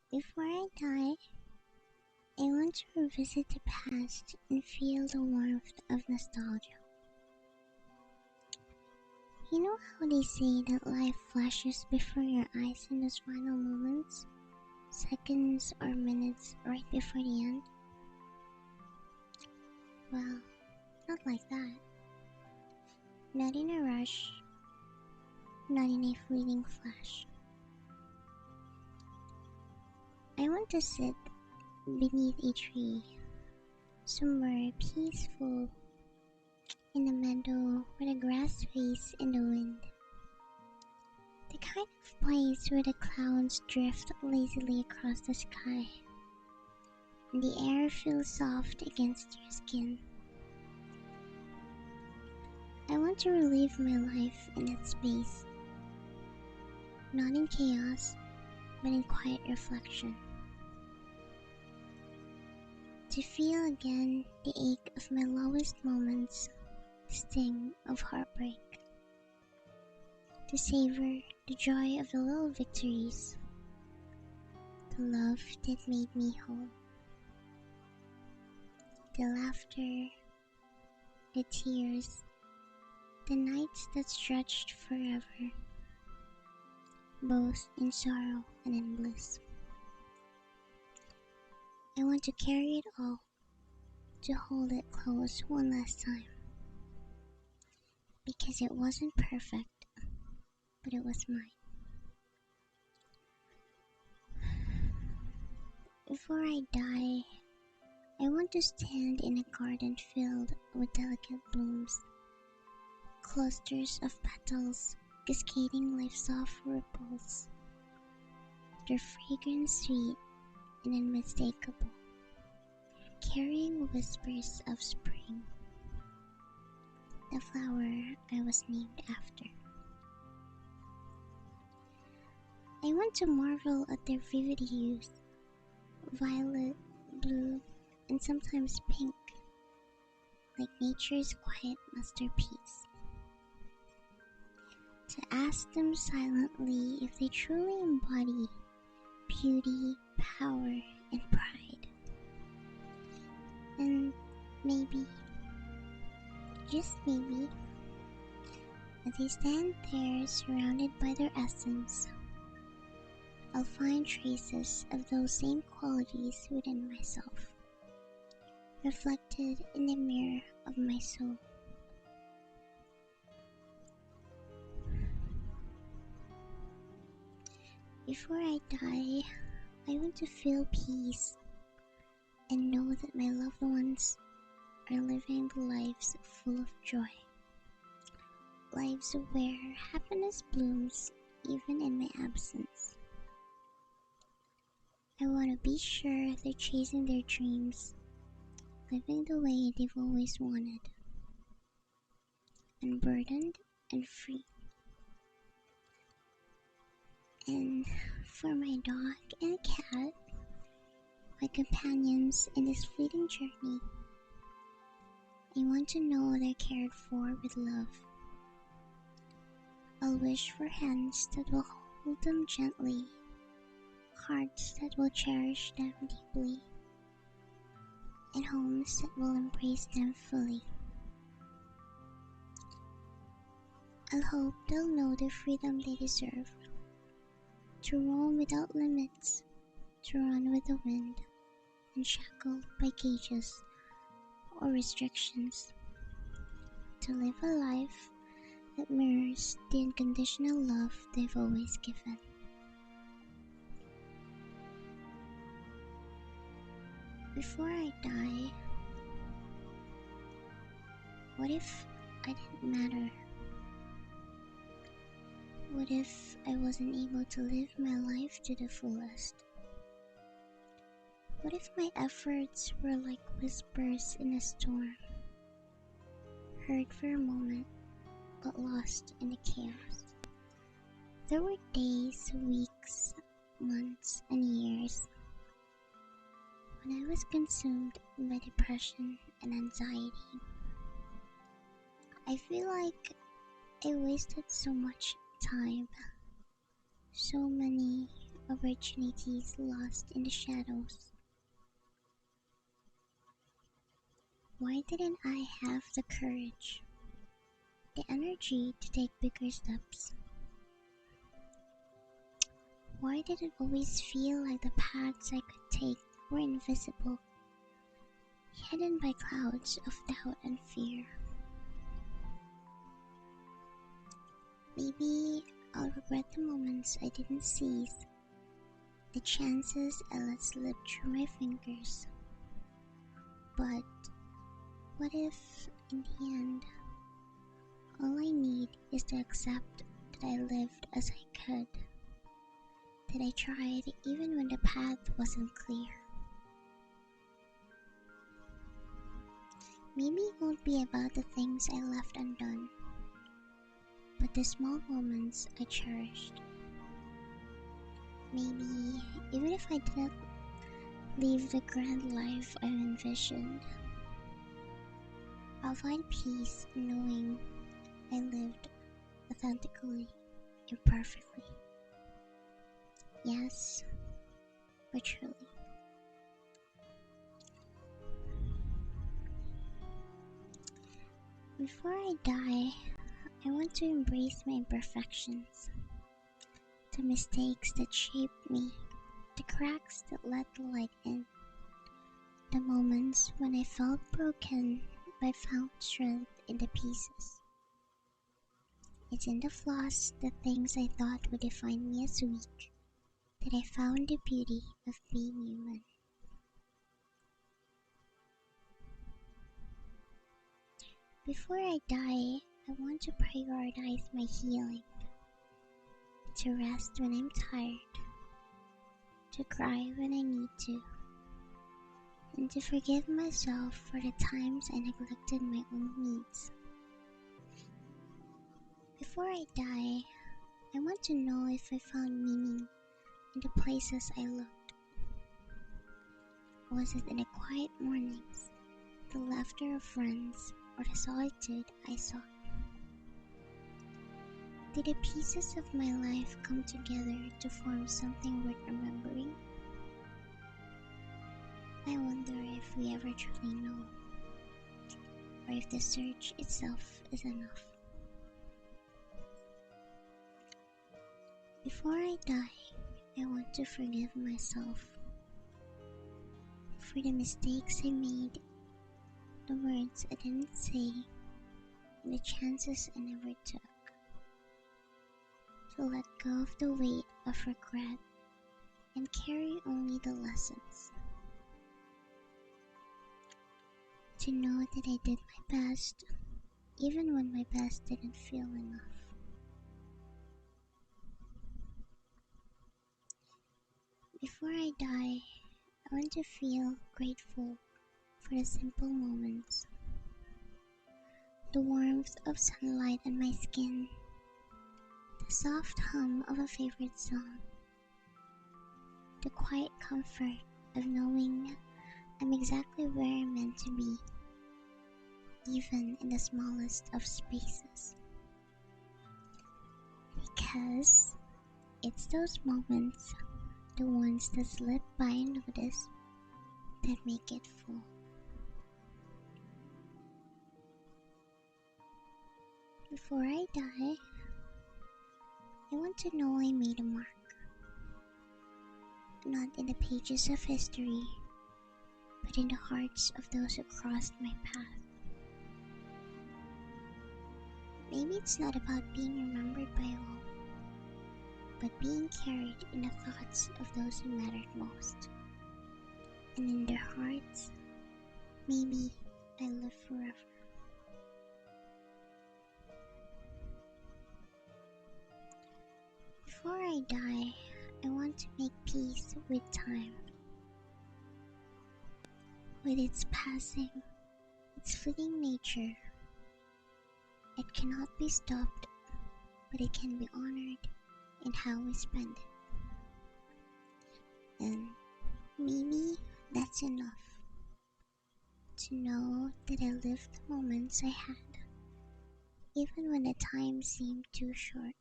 Before I die, I want to revisit the past and feel the warmth of nostalgia. You know how they say that life flashes before your eyes in those final moments? Seconds or minutes right before the end? Well, not like that. Not in a rush, not in a fleeting flash. I want to sit beneath a tree, somewhere peaceful, in a meadow where the grass sways in the wind. The kind of place where the clouds drift lazily across the sky, and the air feels soft against your skin. I want to relive my life in that space, not in chaos, but in quiet reflection. To feel again the ache of my lowest moments, the sting of heartbreak. To savor the joy of the little victories, the love that made me whole. The laughter, the tears, the nights that stretched forever, both in sorrow and in bliss. I want to carry it all, to hold it close one last time, because it wasn't perfect, but it was mine. Before I die, I want to stand in a garden filled with delicate blooms, clusters of petals cascading like soft ripples, their fragrance sweet and unmistakable, carrying whispers of spring, the flower I was named after. I want to marvel at their vivid hues, violet, blue, and sometimes pink, like nature's quiet masterpiece. To ask them silently if they truly embody beauty, power, and pride. And maybe, just maybe, as I stand there surrounded by their essence, I'll find traces of those same qualities within myself, reflected in the mirror of my soul. Before I die, I want to feel peace and know that my loved ones are living lives full of joy. Lives where happiness blooms even in my absence. I want to be sure they're chasing their dreams, living the way they've always wanted, unburdened and free. And for my dog and cat, my companions in this fleeting journey, I want to know they're cared for with love. I'll wish for hands that will hold them gently, hearts that will cherish them deeply, and homes that will embrace them fully. I'll hope they'll know the freedom they deserve, to roam without limits, to run with the wind, unshackled by cages or restrictions, to live a life that mirrors the unconditional love they've always given. Before I die, what if I didn't matter? What if I wasn't able to live my life to the fullest? What if my efforts were like whispers in a storm, heard for a moment, but lost in the chaos? There were days, weeks, months, and years when I was consumed by depression and anxiety. I feel like I wasted so much time, so many opportunities lost in the shadows. Why didn't I have the courage, the energy to take bigger steps? Why did it always feel like the paths I could take were invisible, hidden by clouds of doubt and fear? Maybe I'll regret the moments I didn't seize, the chances I let slip through my fingers. But what if, in the end, all I need is to accept that I lived as I could, that I tried even when the path wasn't clear? Maybe it won't be about the things I left undone, but the small moments I cherished. Maybe even if I didn't live the grand life I envisioned, I'll find peace in knowing I lived authentically, imperfectly. Yes, but truly. Before I die, I want to embrace my imperfections, the mistakes that shaped me, the cracks that let the light in, the moments when I felt broken but found strength in the pieces. It's in the flaws, the things I thought would define me as weak, that I found the beauty of being human. Before I die, I want to prioritize my healing, to rest when I'm tired, to cry when I need to, and to forgive myself for the times I neglected my own needs. Before I die, I want to know if I found meaning in the places I looked. Was it in the quiet mornings, the laughter of friends, or the solitude I sought? Did the pieces of my life come together to form something worth remembering? I wonder if we ever truly know, or if the search itself is enough. Before I die, I want to forgive myself for the mistakes I made, the words I didn't say, and the chances I never took. To let go of the weight of regret and carry only the lessons. To know that I did my best, even when my best didn't feel enough. Before I die, I want to feel grateful for the simple moments. The warmth of sunlight on my skin, the soft hum of a favorite song, the quiet comfort of knowing I'm exactly where I'm meant to be, even in the smallest of spaces. Because it's those moments, the ones that slip by unnoticed, that make it full. Before I die, I want to know I made a mark, not in the pages of history, but in the hearts of those who crossed my path. Maybe it's not about being remembered by all, but being carried in the thoughts of those who mattered most. And in their hearts, maybe I live forever. Before I die, I want to make peace with time, with its passing, its fleeting nature. It cannot be stopped, but it can be honored in how we spend it. And maybe that's enough, to know that I lived the moments I had, even when the time seemed too short.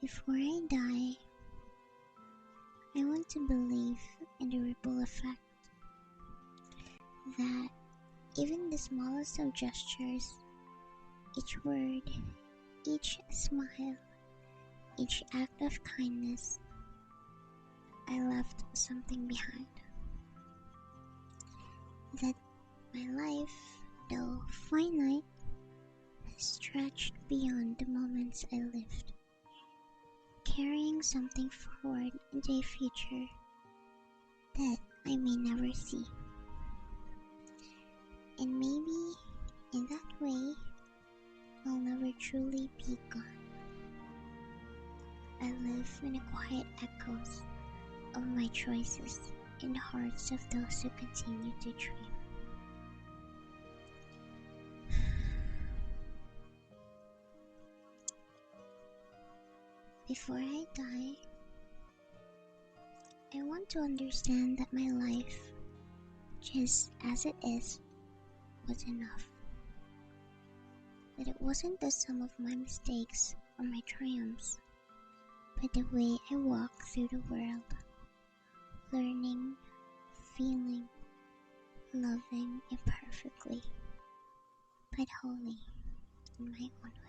Before I die, I want to believe in the ripple effect that even the smallest of gestures, each word, each smile, each act of kindness, I left something behind. That my life, though finite, has stretched beyond the moments I lived, carrying something forward into a future that I may never see. And maybe in that way, I'll never truly be gone. I live in the quiet echoes of my choices in the hearts of those who continue to dream. Before I die, I want to understand that my life, just as it is, was enough. That it wasn't the sum of my mistakes or my triumphs, but the way I walk through the world, learning, feeling, loving imperfectly, but wholly in my own way.